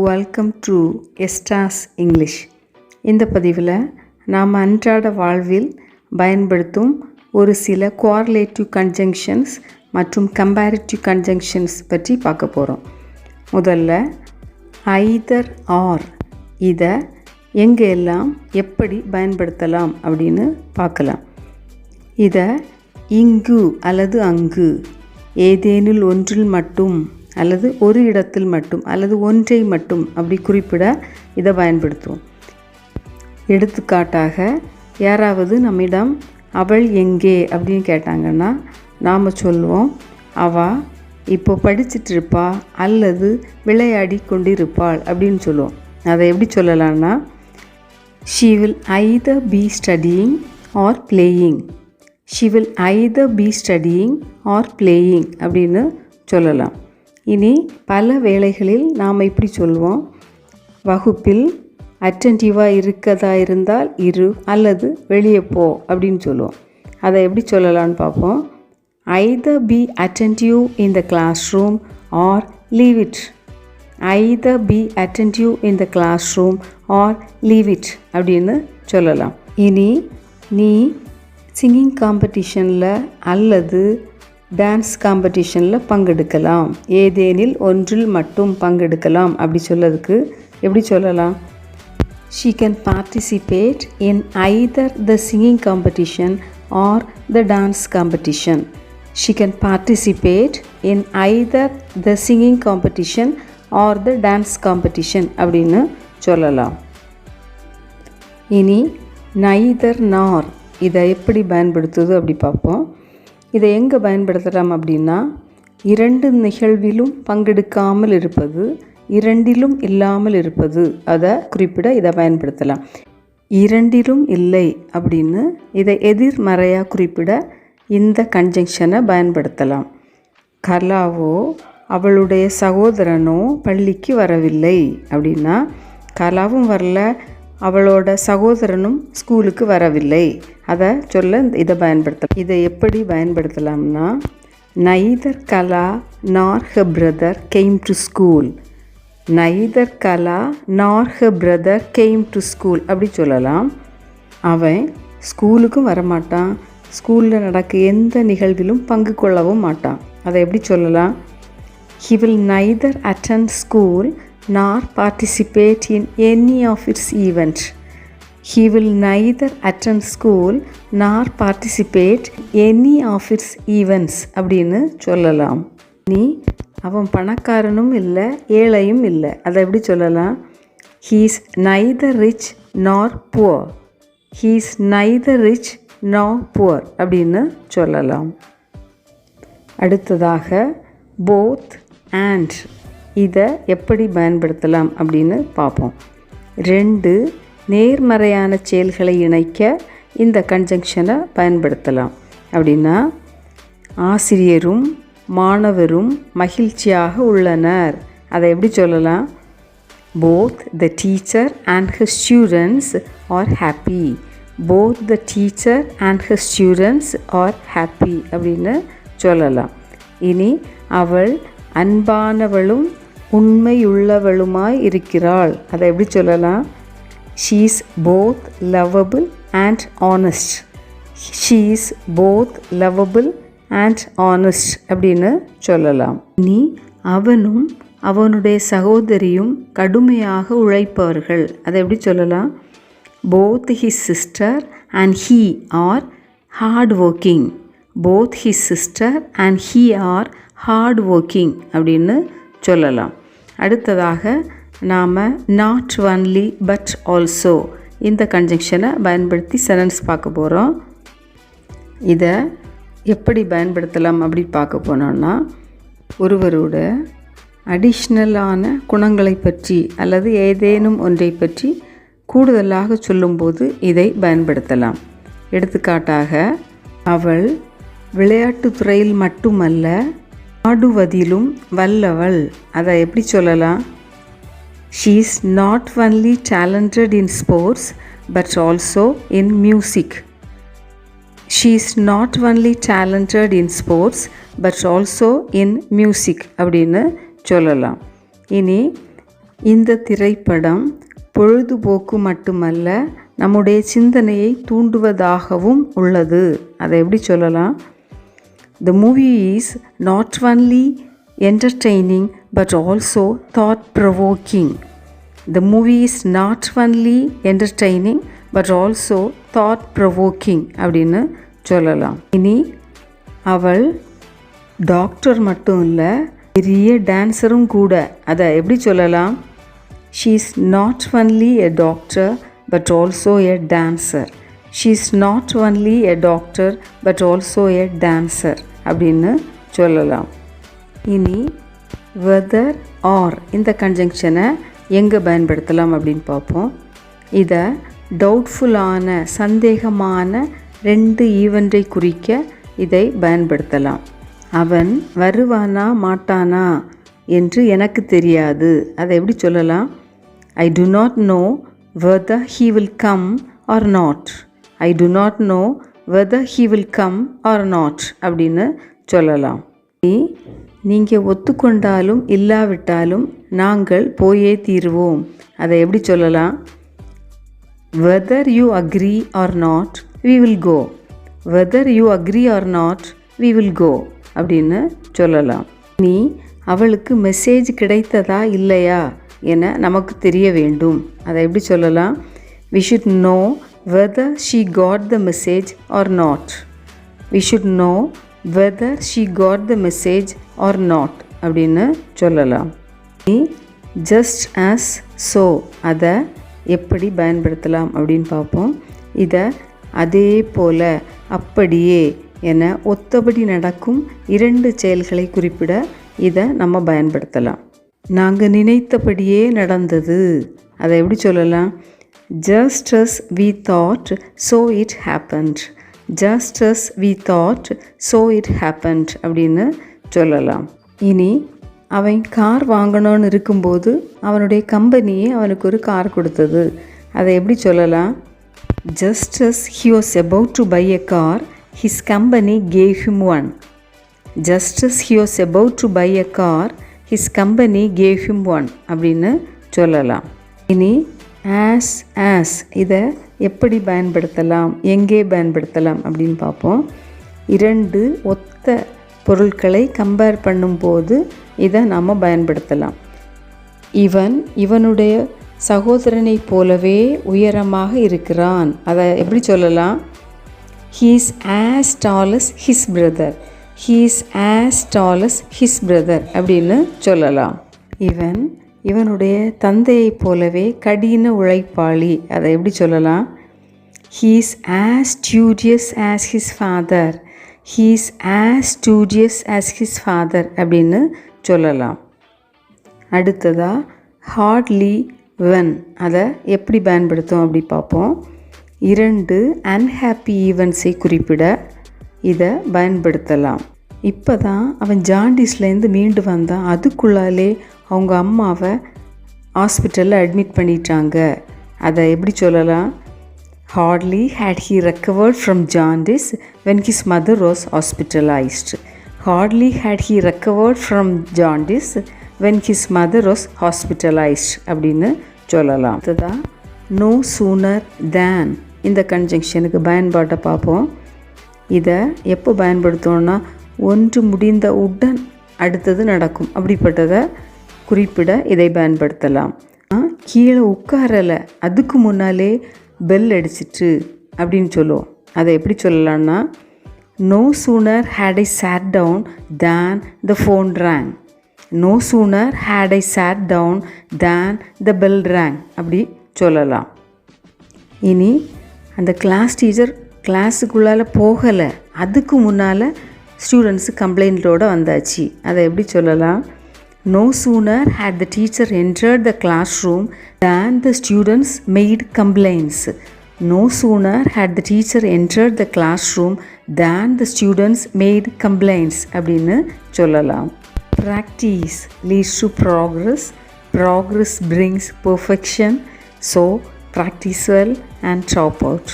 Welcome to எஸ்டாஸ் English. இந்த பதிவில் நாம் அன்றாட வாழ்வில் பயன்படுத்தும் ஒரு சில கோரிலேட்டிவ் கன்ஜங்ஷன்ஸ் மற்றும் கம்பேரிட்டிவ் கன்ஜங்ஷன்ஸ் பற்றி பார்க்க போகிறோம். முதல்ல ஐதர் ஆர், இதை எங்கெல்லாம் எப்படி பயன்படுத்தலாம் அப்படின்னு பார்க்கலாம். இதை இங்கு அல்லது அங்கு, ஏதேனும் ஒன்றில் மட்டும் அல்லது ஒரு இடத்தில் மட்டும் அல்லது ஒன்றை மட்டும் அப்படி குறிப்பிட இதை பயன்படுத்துவோம். எடுத்துக்காட்டாக, யாராவது நம்மிடம் அவள் எங்கே அப்படின்னு கேட்டாங்கன்னா நாம் சொல்லுவோம், அவள் இப்போ படிச்சுட்டு இருப்பா அல்லது விளையாடி கொண்டிருப்பாள் அப்படின்னு சொல்லுவோம். அதை எப்படி சொல்லலாம்னா, she will either be studying or playing. she will either be studying or playing அப்படின்னு சொல்லலாம். இனி பல வேளைகளில் நாம் இப்படி சொல்வோம், வகுப்பில் அட்டென்டிவாக இருக்கதா இருந்தால் இரு அல்லது வெளியே போ அப்படின்னு சொல்லுவோம். அதை எப்படி சொல்லலான்னு பார்ப்போம். either be attentive in the classroom or leave it. either be attentive in the classroom or leave it அப்படின்னு சொல்லலாம். இனி நீ சிங்கிங் காம்படிஷனில் அல்லது டான்ஸ் காம்படிஷனில் பங்கெடுக்கலாம், ஏதேனில் ஒன்றில் மட்டும் பங்கெடுக்கலாம் அப்படி சொல்லதுக்கு எப்படி சொல்லலாம்? she can participate in either the singing competition or the dance competition. she can participate in either the singing competition or the dance competition அப்படின்னு சொல்லலாம். இனி neither nor, இதை எப்படி பயன்படுத்துவது அப்படி பார்ப்போம். இதை எங்கே பயன்படுத்தலாம் அப்படின்னா, இரண்டு நிகழ்விலும் பங்கெடுக்காமல் இருப்பது, இரண்டிலும் இல்லாமல் இருப்பது, அதை குறிப்பிட இதை பயன்படுத்தலாம். இரண்டிலும் இல்லை அப்படின்னு இதை எதிர்மறையாக குறிப்பிட இந்த கன்ஜங்ஷனை பயன்படுத்தலாம். கலாவோ அவளுடைய சகோதரனோ பள்ளிக்கு வரவில்லை அப்படின்னா, கலாவும் வரல, அவளோட சகோதரனும் ஸ்கூலுக்கு வரவில்லை, அதை சொல்ல இதை பயன்படுத்தலாம். இதை எப்படி பயன்படுத்தலாம்னா, neither Kala nor her brother came to school. neither Kala nor her brother came to school அப்படி சொல்லலாம். அவன் ஸ்கூலுக்கும் வரமாட்டான், ஸ்கூலில் நடக்க எந்த நிகழ்விலும் பங்கு கொள்ளவும் மாட்டான். அதை எப்படி சொல்லலாம்? he will neither attend school nor participate in any of its events. he will neither attend school nor participate any of its events அப்படின்னு சொல்லலாம். நீ அவன் பணக்காரனும் இல்லை ஏழையும் இல்லை, அதை எப்படி சொல்லலாம்? he is neither rich nor poor. he is neither rich nor poor அப்படின்னு சொல்லலாம். அடுத்ததாக both and, இதை எப்படி பயன்படுத்தலாம் அப்படின்னு பார்ப்போம். ரெண்டு நேர்மறையான செயல்களை இணைக்க இந்த கன்ஜங்ஷனை பயன்படுத்தலாம். அப்படின்னா, ஆசிரியரும் மாணவரும் மகிழ்ச்சியாக உள்ளனர், அதை எப்படி சொல்லலாம்? both the teacher and her students are happy. both the teacher and her students are happy அப்படின்னு சொல்லலாம். இனி அவள் அன்பானவளும் உண்மையுள்ளவளுமாய் இருக்கிறாள், அதை எப்படி சொல்லலாம்? she is both lovable and honest. she is both lovable and honest அப்படின்னு சொல்லலாம். நீ அவனும் அவனுடைய சகோதரியும் கடுமையாக உழைப்பவர்கள், அதை எப்படி சொல்லலாம்? both his sister and he are hard working. both his sister and he are hard working அப்படின்னு சொல்லலாம். அடுத்ததாக நாம் not only but also, இந்த கன்ஜங்ஷனை பயன்படுத்தி சென்டென்ஸ் பார்க்க போகிறோம். இதை எப்படி பயன்படுத்தலாம் அப்படி பார்க்க போனோம்னா, ஒருவரோட அடிஷ்னலான குணங்களை பற்றி அல்லது ஏதேனும் ஒன்றை பற்றி கூடுதலாக சொல்லும்போது இதை பயன்படுத்தலாம். எடுத்துக்காட்டாக, அவள் விளையாட்டுத்துறையில் மட்டுமல்ல ஆடுவதிலும் வல்லவள், அதை எப்படி சொல்லலாம்? she is not only talented in sports but also in music. she is not only talented in sports but also in music அப்படின்னு சொல்லலாம். இனி இந்த திரைப்படம் பொழுதுபோக்கு மட்டுமல்ல, நம்முடைய சிந்தனையை தூண்டுவதாகவும் உள்ளது. அதை எப்படி சொல்லலாம்? The movie is not only entertaining but also thought-provoking. The movie is not only entertaining but also thought-provoking அப்படின்னு சொல்லலாம். இனி அவள் டாக்டர் மட்டும் இல்லை, பெரிய டான்ஸரும் கூட. அதை எப்படி சொல்லலாம்? She is not only a doctor but also a dancer. She is not only a doctor but also a dancer அப்படின்னு சொல்லலாம். இனி whether or இந்த கன்ஜங்ஷனை எங்கே பயன்படுத்தலாம் அப்படின்னு பார்ப்போம். இதை டவுட்ஃபுல்லான, சந்தேகமான 2 ஈவெண்ட்டை குறிக்க இதை பயன்படுத்தலாம். அவன் வருவானா மாட்டானா என்று எனக்கு தெரியாது. அதை எப்படி சொல்லலாம்? I do not know whether he will come or not. I do not know whether he will come or not அப்படின்னு சொல்லலாம். நீங்கள் ஒத்துக்கொண்டாலும் இல்லாவிட்டாலும் நாங்கள் போயே தீருவோம். அதை எப்படி சொல்லலாம்? Whether you agree or not, we will go. Whether you agree or not, we will go அப்படின்னு சொல்லலாம். நீ அவளுக்கு மெசேஜ் கிடைத்ததா இல்லையா என நமக்கு தெரிய வேண்டும். அதை எப்படி சொல்லலாம்? We should know whether she got the message or not. We should know whether she got the message or not அப்படின்னு சொல்லலாம். நீ just as so அதை எப்படி பயன்படுத்தலாம் அப்படின்னு பார்ப்போம். இதை அதே போல, அப்படியே என ஒத்தபடி நடக்கும் 2 செயல்களை குறிப்பிட இதை நம்ம பயன்படுத்தலாம். நாங்கள் நினைத்தபடியே நடந்தது. அதை எப்படி சொல்லலாம்? Just as we thought, so it happened. Just as we thought, so it happened அப்படின்னு சொல்லலாம். இனி அவன் கார் வாங்கணும்னு இருக்கும்போது அவனுடைய கம்பெனியே அவனுக்கு ஒரு கார் கொடுத்தது. அதை எப்படி சொல்லலாம்? Just as he was about to buy a car, his company gave him one. Just as he was about to buy a car, his company gave him one அப்படின்னு சொல்லலாம். இனி as இதை எப்படி பயன்படுத்தலாம், எங்கே பயன்படுத்தலாம் அப்படின்னு பார்ப்போம். 2 ஒத்த பொருட்களை கம்பேர் பண்ணும்போது இதை நாம் பயன்படுத்தலாம். இவனுடைய சகோதரனை போலவே உயரமாக இருக்கிறான். அதை எப்படி சொல்லலாம்? He is as tall as his brother. He is as tall as his brother அப்படின்னு சொல்லலாம். இவனுடைய தந்தையை போலவே கடின உழைப்பாளி. அதை எப்படி சொல்லலாம்? He is as studious as his father. He is as studious as his father அப்படின்னு சொல்லலாம். அடுத்ததா hardly when அதை எப்படி பயன்படுத்தும் அப்படி பார்ப்போம். 2 அன்ஹாப்பி ஈவெண்ட்ஸை குறிப்பிட இதை பயன்படுத்தலாம். இப்போ தான் அவன் ஜாண்டிஸ்லேருந்து மீண்டு வந்தான். அதுக்குள்ளாலே அவங்க அம்மாவை ஹாஸ்பிட்டலில் அட்மிட் பண்ணிட்டாங்க. அதை எப்படி சொல்லலாம்? Hardly had he recovered from jaundice when his mother was hospitalized. Hardly had he recovered from jaundice when his mother was hospitalized அப்படின்னு சொல்லலாம். அதுதான் no sooner than இந்த கன்ஜங்ஷனுக்கு பயன்பாட்டை பார்ப்போம். இதை எப்போ பயன்படுத்தோன்னா, ஒன்று முடிந்த உடன் அடுத்தது நடக்கும். அப்படிப்பட்டதை குறிப்பிட இதை பயன்படுத்தலாம். கீழே உட்காரலை, அதுக்கு முன்னாலே பெல் அடிச்சிட்டு அப்படின்னு சொல்லுவோம். அதை எப்படி சொல்லலான்னா, no sooner had I sat down than the phone rang. No sooner had I sat down than the bell rang அப்படி சொல்லலாம். இனி அந்த கிளாஸ் டீச்சர் கிளாஸுக்குள்ளால் போகலை, அதுக்கு முன்னால் ஸ்டூடெண்ட்ஸு கம்ப்ளைண்ட்டோடு வந்தாச்சு. அதை எப்படி சொல்லலாம்? No sooner had the teacher entered the classroom than the students made complaints. No sooner had the teacher entered the classroom than the students made complaints அப்படின்னு சொல்லலாம். Practice leads to progress. Progress brings perfection. So practice well and top out.